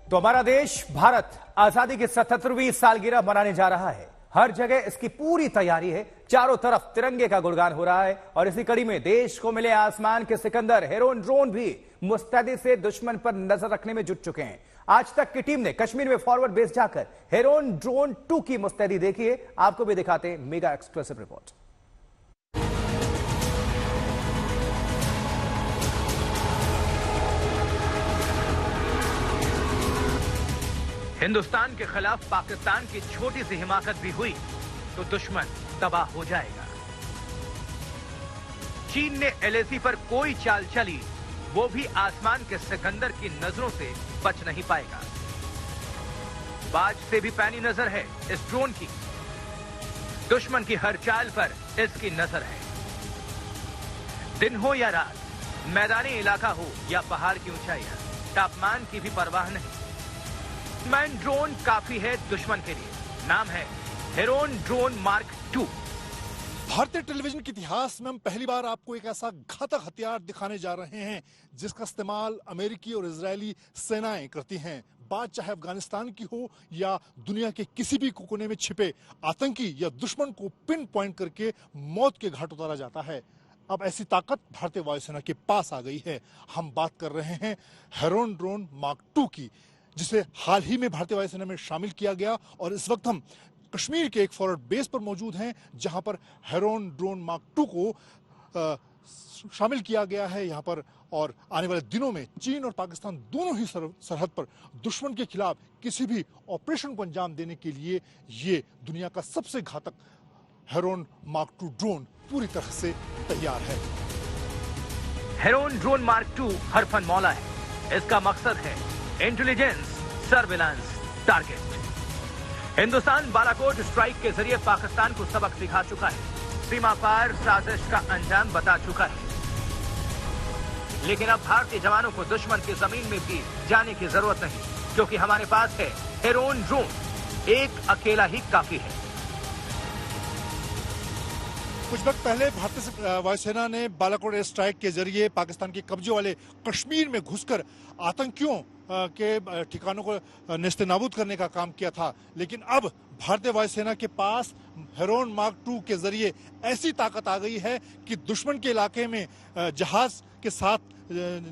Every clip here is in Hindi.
तो हमारा देश भारत आजादी की 77वीं सालगिरह मनाने जा रहा है। हर जगह इसकी पूरी तैयारी है। चारों तरफ तिरंगे का गुणगान हो रहा है और इसी कड़ी में देश को मिले आसमान के सिकंदर हेरोन ड्रोन भी मुस्तैदी से दुश्मन पर नजर रखने में जुट चुके हैं। आज तक की टीम ने कश्मीर में फॉरवर्ड बेस जाकर हेरोन ड्रोन 2 की मुस्तैदी देखी है। आपको भी दिखाते हैं मेगा एक्सक्लूसिव रिपोर्ट। हिंदुस्तान के खिलाफ पाकिस्तान की छोटी सी हिमाकत भी हुई तो दुश्मन तबाह हो जाएगा। चीन ने एलएसी पर कोई चाल चली, वो भी आसमान के सिकंदर की नजरों से बच नहीं पाएगा। बाज से भी पैनी नजर है इस ड्रोन की। दुश्मन की हर चाल पर इसकी नजर है। दिन हो या रात, मैदानी इलाका हो या पहाड़ की ऊंचाइयां, तापमान की भी परवाह नहीं। मैन ड्रोन काफी है दुश्मन के लिए। नाम है हेरोन ड्रोन मार्क 2। भारतीय टेलीविजन के इतिहास में हम पहली बार आपको एक ऐसा घातक हथियार दिखाने जा रहे हैं जिसका इस्तेमाल अमेरिकी और इजरायली सेनाएं करती हैं। बात चाहे अफगानिस्तान की हो या दुनिया के किसी भी कोने में छिपे आतंकी या दुश्मन को पिन पॉइंट करके मौत के घाट उतारा जाता है। अब ऐसी ताकत भारतीय वायुसेना के पास आ गई है। हम बात कर रहे हैं हेरोन ड्रोन मार्क 2 की, जिसे हाल ही में भारतीय वायुसेना में शामिल किया गया और इस वक्त हम कश्मीर के एक फॉरवर्ड बेस पर मौजूद हैं जहां पर हेरोन ड्रोन मार्क 2 को शामिल किया गया है यहाँ पर। और आने वाले दिनों में चीन और पाकिस्तान दोनों ही सरहद पर दुश्मन के खिलाफ किसी भी ऑपरेशन को अंजाम देने के लिए ये दुनिया का सबसे घातक हेरोन मार्क 2 ड्रोन पूरी तरह से तैयार है। हेरोन ड्रोन मार्क 2 हरफन मौला है। इसका मकसद है intelligence, surveillance, target. Hindustan Balakot strike के जरिए पाकिस्तान को सबक सिखा चुका है। सीमा पार साजिश का अंजाम बता चुका है। लेकिन अब भारतीय जवानों को दुश्मन की जमीन में भी जाने की जरूरत नहीं, क्योंकि हमारे पास है हेरोन ड्रोन। एक अकेला ही काफी है। कुछ वक्त पहले भारतीय वायुसेना ने बालाकोट एयर स्ट्राइक के जरिए पाकिस्तान के कब्जे वाले कश्मीर में घुसकर आतंकियों के ठिकानों को नेस्तनाबूद करने का काम किया था। लेकिन अब भारतीय वायुसेना के पास हेरोन मार्क 2 के जरिए ऐसी ताकत आ गई है कि दुश्मन के इलाके में जहाज के साथ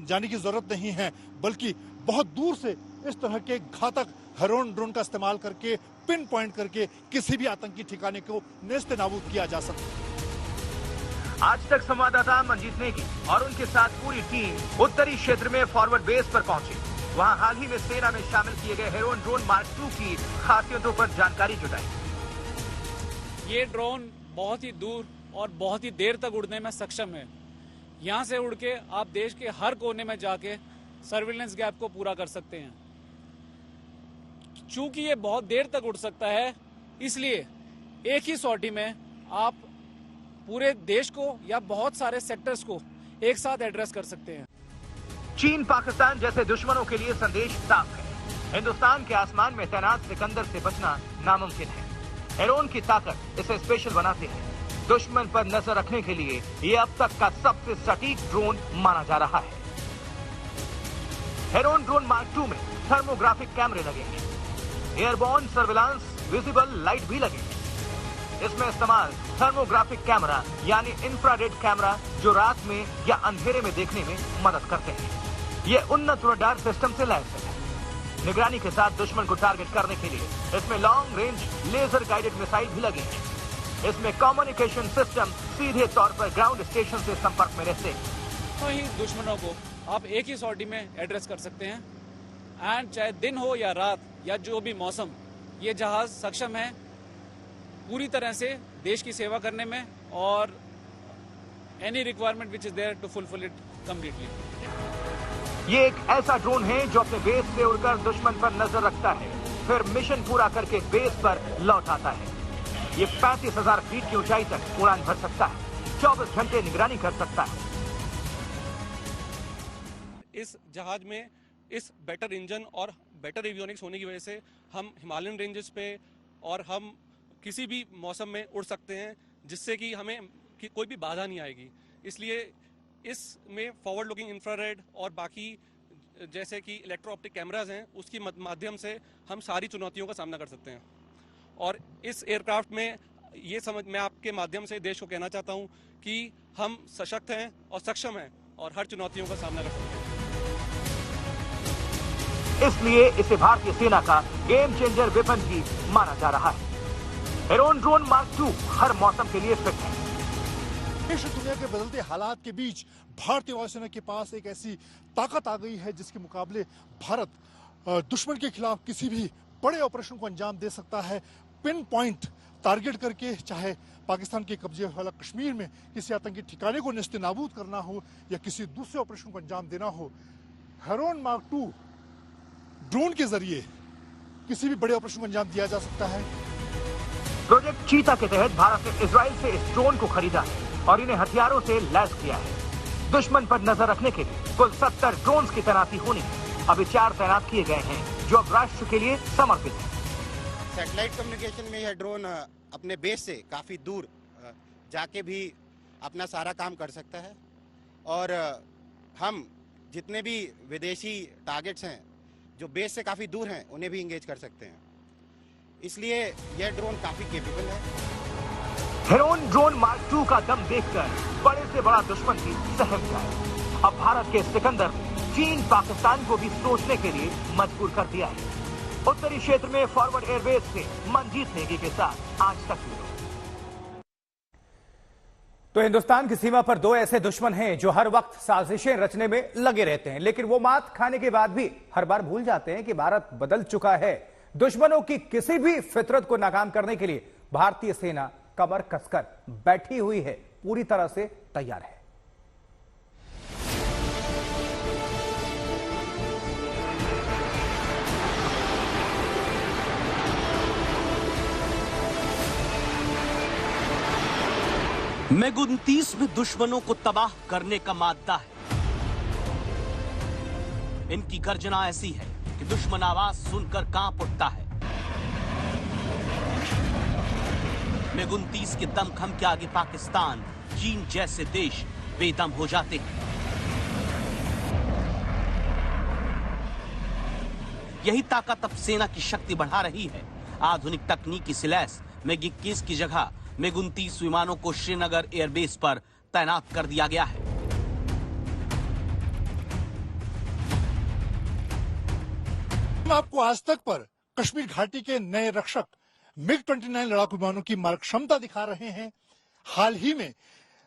जाने की जरूरत नहीं है, बल्कि बहुत दूर से इस तरह के घातक हेरोन ड्रोन का इस्तेमाल करके पिन पॉइंट करके किसी भी आतंकी ठिकाने को नेस्तनाबूद किया जा सकता है। आज तक संवाददाता मंजीत नेगी और उनके साथ पूरी टीम उत्तरी क्षेत्र में फॉरवर्ड बेस पर पहुंची। वहां हाल ही में सेना में शामिल किए गए हेरोन ड्रोन मार्क 2 की खासियतों पर जानकारी जुटाई। ये ड्रोन बहुत ही दूर और बहुत ही देर तक उड़ने में सक्षम है। यहां से उड़ के आप देश के हर कोने में जाके सर्विलेंस गैप को पूरा कर सकते हैं। चूंकि ये बहुत देर तक उड़ सकता है, इसलिए एक ही सॉर्टी में आप पूरे देश को या बहुत सारे सेक्टर्स को एक साथ एड्रेस कर सकते हैं। चीन पाकिस्तान जैसे दुश्मनों के लिए संदेश साफ है। हिंदुस्तान के आसमान में तैनात सिकंदर से बचना नामुमकिन है। हेरोन की ताकत इसे स्पेशल बनाती है। दुश्मन पर नजर रखने के लिए ये अब तक का सबसे सटीक ड्रोन माना जा रहा है। हेरोन ड्रोन मार्क 2 में थर्मोग्राफिक कैमरे लगेंगे। एयरबॉर्न सर्विलांस विजिबल लाइट भी लगेंगे। इसमें इस्तेमाल थर्मोग्राफिक कैमरा यानी इंफ्रारेड कैमरा, जो रात में या अंधेरे में देखने में मदद करते हैं। ये उन्नत रडार सिस्टम से लैस है। निगरानी के साथ दुश्मन को टारगेट करने के लिए इसमें long range laser guided missile भी लगे हैं। इसमें कम्युनिकेशन सिस्टम सीधे तौर पर ग्राउंड स्टेशन से संपर्क में रहते हैं। तो ही दुश्मनों को आप एक ही सॉर्टी में एड्रेस कर सकते हैं। एंड चाहे दिन हो या रात या जो भी मौसम, ये जहाज सक्षम है पूरी तरह से देश की सेवा करने में और any requirement which is there to fulfil it completely. ये एक ऐसा ड्रोन है जो अपने बेस से उड़कर दुश्मन पर नजर रखता है, फिर मिशन पूरा करके बेस पर लौट आता है। ये 35,000 फीट की ऊंचाई तक उड़ान भर सकता है, 24 घंटे निगरानी कर सकता है। इस जहाज में इस बेटर इंजन और बेटर एवियोनिक्स होने की वजह से हम हिमालयन रेंजेस पे और हम किसी भी मौसम में उड़ सकते हैं, जिससे कि हमें कोई भी बाधा नहीं आएगी। इसलिए इसमें फॉरवर्ड लुकिंग इंफ्रारेड और बाकी जैसे कि इलेक्ट्रो ऑप्टिक कैमराज हैं, उसकी माध्यम से हम सारी चुनौतियों का सामना कर सकते हैं। और इस एयरक्राफ्ट में मैं आपके माध्यम से देश को कहना चाहता हूं कि हम सशक्त हैं और सक्षम हैं और हर चुनौतियों का सामना कर सकते हैं। इसलिए इसे भारतीय सेना का गेम चेंजर वेपन भी माना जा रहा है। हेरोन ड्रोन मार्क II हर मौसम के लिए फिट है। देश और दुनिया के बदलते हालात के बीच भारतीय वायुसेना के पास एक ऐसी ताकत आ गई है जिसके मुकाबले भारत दुश्मन के खिलाफ किसी भी बड़े ऑपरेशन को अंजाम दे सकता है। पिन पॉइंट टारगेट करके, चाहे पाकिस्तान के कब्जे वाला कश्मीर में किसी आतंकी ठिकाने को नेस्तनाबूद करना हो या किसी दूसरे ऑपरेशन को अंजाम देना हो, हेरोन मार्क II ड्रोन के जरिए किसी भी बड़े ऑपरेशन को अंजाम दिया जा सकता है। प्रोजेक्ट चीता के तहत भारत ने इजराइल से इस ड्रोन को खरीदा है और इन्हें हथियारों से लैस किया है। दुश्मन पर नजर रखने के लिए कुल 70 ड्रोन्स की तैनाती होनी है। अभी 4 तैनात किए गए हैं जो अब राष्ट्र के लिए समर्पित है। सैटेलाइट कम्युनिकेशन में यह ड्रोन अपने बेस से काफ़ी दूर जाके भी अपना सारा काम कर सकता है और हम जितने भी विदेशी टारगेट्स हैं जो बेस से काफ़ी दूर हैं उन्हें भी इंगेज कर सकते हैं। इसलिए यह ड्रोन काफ़ी केपेबल है। हेरोन ड्रोन मार्क II का दम देखकर बड़े से बड़ा दुश्मन भी सहम जाए। अब भारत के सिकंदर ने चीन पाकिस्तान को भी सोचने के लिए मजबूर कर दिया है। उत्तरी क्षेत्र में फॉरवर्ड एयरबेस से मनजीत नेगी के साथ आज तक ब्यूरो। तो हिंदुस्तान की सीमा पर 2 ऐसे दुश्मन हैं जो हर वक्त साजिशें रचने में लगे रहते हैं, लेकिन वो मात खाने के बाद भी हर बार भूल जाते हैं कि भारत बदल चुका है। दुश्मनों की किसी भी फितरत को नाकाम करने के लिए भारतीय सेना कमर कसकर बैठी हुई है, पूरी तरह से तैयार है। MiG-29 में दुश्मनों को तबाह करने का मादा है। इनकी गर्जना ऐसी है कि दुश्मन आवाज सुनकर कांप उठता है। MiG-29 के दमखम के आगे पाकिस्तान, चीन जैसे देश बेदम हो जाते हैं। यही ताकत अब सेना की शक्ति बढ़ा रही है। आधुनिक तकनीकी से लैस MiG-21 की जगह MiG-29 विमानों को श्रीनगर एयरबेस पर तैनात कर दिया गया है। आपको आज तक पर कश्मीर घाटी के नए रक्षक MiG-29 लड़ाकू विमानों की मारक क्षमता दिखा रहे हैं। हाल ही में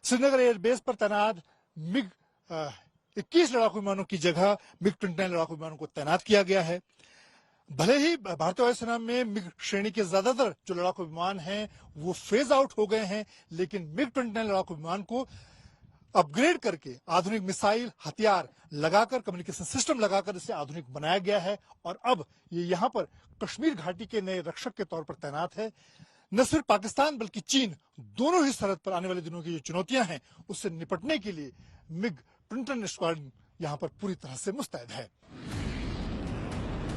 श्रीनगर एयरबेस पर तैनात MiG-21 लड़ाकू विमानों की जगह MiG-29 लड़ाकू विमानों को तैनात किया गया है। भले ही भारतीय वायुसेना में मिग श्रेणी के ज्यादातर जो लड़ाकू विमान हैं वो फेज आउट हो गए हैं, लेकिन MiG-29 लड़ाकू विमान को अपग्रेड करके आधुनिक मिसाइल हथियार लगाकर, कम्युनिकेशन सिस्टम लगाकर इसे आधुनिक बनाया गया है और अब ये यहाँ पर कश्मीर घाटी के नए रक्षक के तौर पर तैनात है। न सिर्फ पाकिस्तान बल्कि चीन दोनों ही सरहद पर आने वाले दिनों की जो चुनौतियां हैं उससे निपटने के लिए MiG-29 स्क्वाड्रन यहाँ पर पूरी तरह से मुस्तैद है।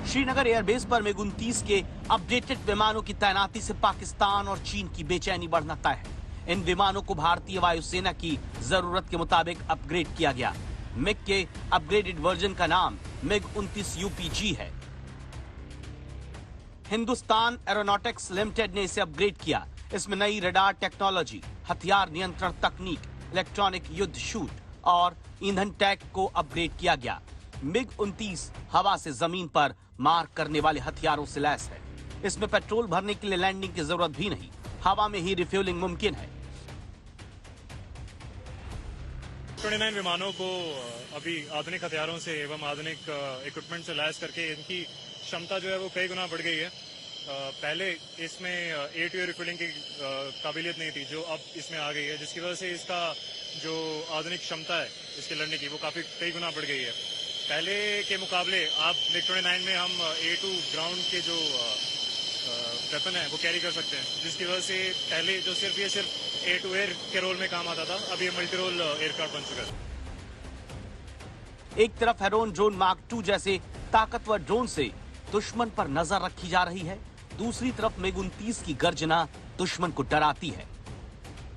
श्रीनगर एयरबेस पर MiG-29 के अपडेटेड विमानों की तैनाती से पाकिस्तान और चीन की बेचैनी बढ़ना तय है। इन विमानों को भारतीय वायुसेना की जरूरत के मुताबिक अपग्रेड किया गया। MiG के अपग्रेडेड वर्जन का नाम MiG-29 UPG है। हिंदुस्तान एरोनॉटिक्स लिमिटेड ने इसे अपग्रेड किया। इसमें नई रडार टेक्नोलॉजी, हथियार नियंत्रण तकनीक, इलेक्ट्रॉनिक युद्ध शूट और ईंधन टैंक को अपग्रेड किया गया। MiG-29 हवा से जमीन पर मार करने वाले हथियारों से लैस है। इसमें पेट्रोल भरने के लिए लैंडिंग की जरूरत भी नहीं, हवा में ही रिफ्यूलिंग मुमकिन है। 29 विमानों को अभी आधुनिक हथियारों से एवं आधुनिक इक्विपमेंट से लैस करके इनकी क्षमता जो है वो कई गुना बढ़ गई है। पहले इसमें एयर टू एयर रिफ्यूलिंग की काबिलियत नहीं थी जो अब इसमें आ गई है, जिसकी वजह से इसका जो आधुनिक क्षमता है इसके लड़ने की वो कई गुना बढ़ गई है। पहले के मुकाबले आप MiG-29 में हम एयर टू ग्राउंड के जो वेपन है वो कैरी कर सकते हैं, जिसकी वजह से पहले जो सिर्फ एयर टू एयर के रोल में काम आता था, अब ये मल्टी रोल एयरक्राफ्ट बन चुका है। एक तरफ हेरोन ड्रोन मार्क II जैसे ताकतवर ड्रोन से दुश्मन पर नजर रखी जा रही है, दूसरी तरफ MiG-29 की गर्जना दुश्मन को डराती है।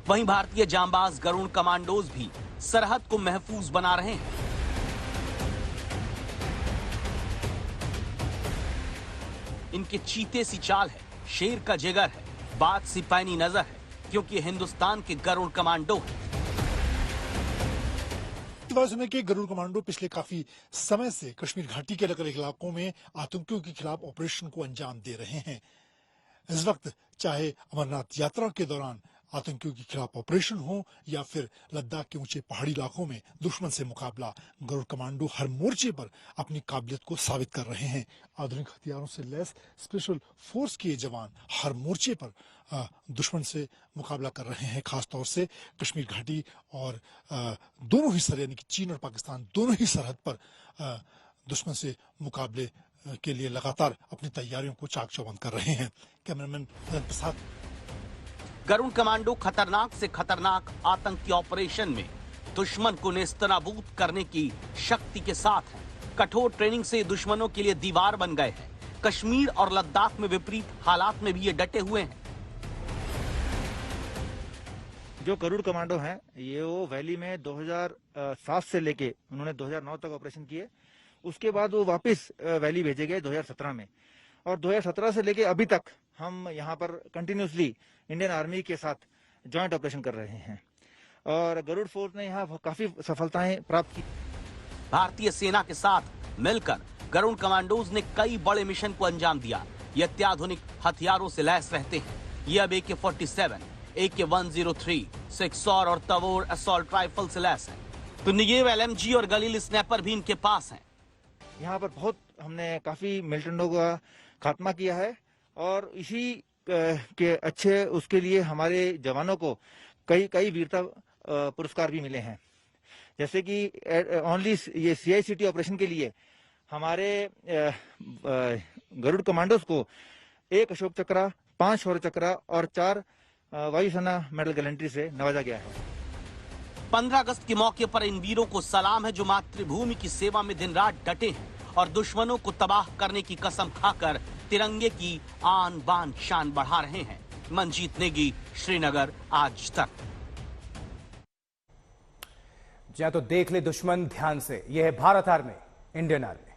वहीं भारतीय जांबाज गरुड़ कमांडोज भी सरहद को महफूज बना रहे हैं। इनके चीते सी चाल है, शेर का जिगर है, बात सी पैनी नजर है, क्योंकि हिंदुस्तान के गरुड़ कमांडो है। के गरुड़ कमांडो पिछले काफी समय से कश्मीर घाटी के अलग अलग इलाकों में आतंकियों के खिलाफ ऑपरेशन को अंजाम दे रहे हैं। इस वक्त चाहे अमरनाथ यात्रा के दौरान आतंकियों के खिलाफ ऑपरेशन हो या फिर लद्दाख के ऊंचे पहाड़ी इलाकों में दुश्मन से मुकाबला, गरुड़ कमांडो हर मोर्चे पर अपनी काबिलियत को साबित कर रहे हैं। आधुनिक हथियारों से लैस स्पेशल फोर्स के जवान हर मोर्चे पर दुश्मन से मुकाबला कर रहे हैं। खासतौर से कश्मीर घाटी और दोनों ही सरहद यानी कि चीन और पाकिस्तान दोनों ही सरहद पर दुश्मन से मुकाबले के लिए लगातार अपनी तैयारियों को चाक चौबंद कर रहे हैं। कैमरामैन प्रसाद। गरुड़ कमांडो खतरनाक से खतरनाक आतंकी ऑपरेशन में दुश्मन को नेस्तनाबूद करने की शक्ति के साथ है। कठोर ट्रेनिंग से दुश्मनों के लिए दीवार बन गए हैं। कश्मीर और लद्दाख में विपरीत हालात में भी ये डटे हुए हैं। जो गरुड़ कमांडो हैं ये वो वैली में 2007 से लेके उन्होंने 2009 तक ऑपरेशन किए। उसके बाद वो वापस वैली भेजे गए 2017 में, और 2017 से लेके अभी तक हम यहाँ पर कंटिन्यूसली इंडियन आर्मी के साथ जॉइंट ऑपरेशन कर रहे हैं और गरुड़ फोर्स ने यहाँ काफी सफलताएं प्राप्त की। भारतीय सेना के साथ मिलकर गरुड़ कमांडोज ने कई बड़े मिशन को अंजाम दिया। ये अत्याधुनिक हथियारों से लैस रहते हैं। ये अब AK-47, AK-103, सिक्सौर और तवोर असॉल्ट राइफल से लैस है। तो निगेव LMG और गलील स्नैपर भी इनके पास हैं। यहाँ पर बहुत हमने काफी मिलिटेंटों का खात्मा किया है और इसी के अच्छे उसके लिए हमारे जवानों को कई वीरता पुरस्कार भी मिले हैं। जैसे कि ओनली ये CICT ऑपरेशन के लिए हमारे गरुड़ कमांडोज को 1 अशोक चक्र, 5 शौर्य चक्र और 4 वायुसेना मेडल गैलेंट्री से नवाजा गया है। 15 अगस्त के मौके पर इन वीरों को सलाम है जो मातृभूमि की सेवा में दिन रात डटे हैं और दुश्मनों को तबाह करने की कसम खाकर तिरंगे की आन बान शान बढ़ा रहे हैं। मनजीत नेगी, श्रीनगर, आज तक। तो देख ले दुश्मन ध्यान से, यह है भारत आर्मी, इंडियन आर्मी।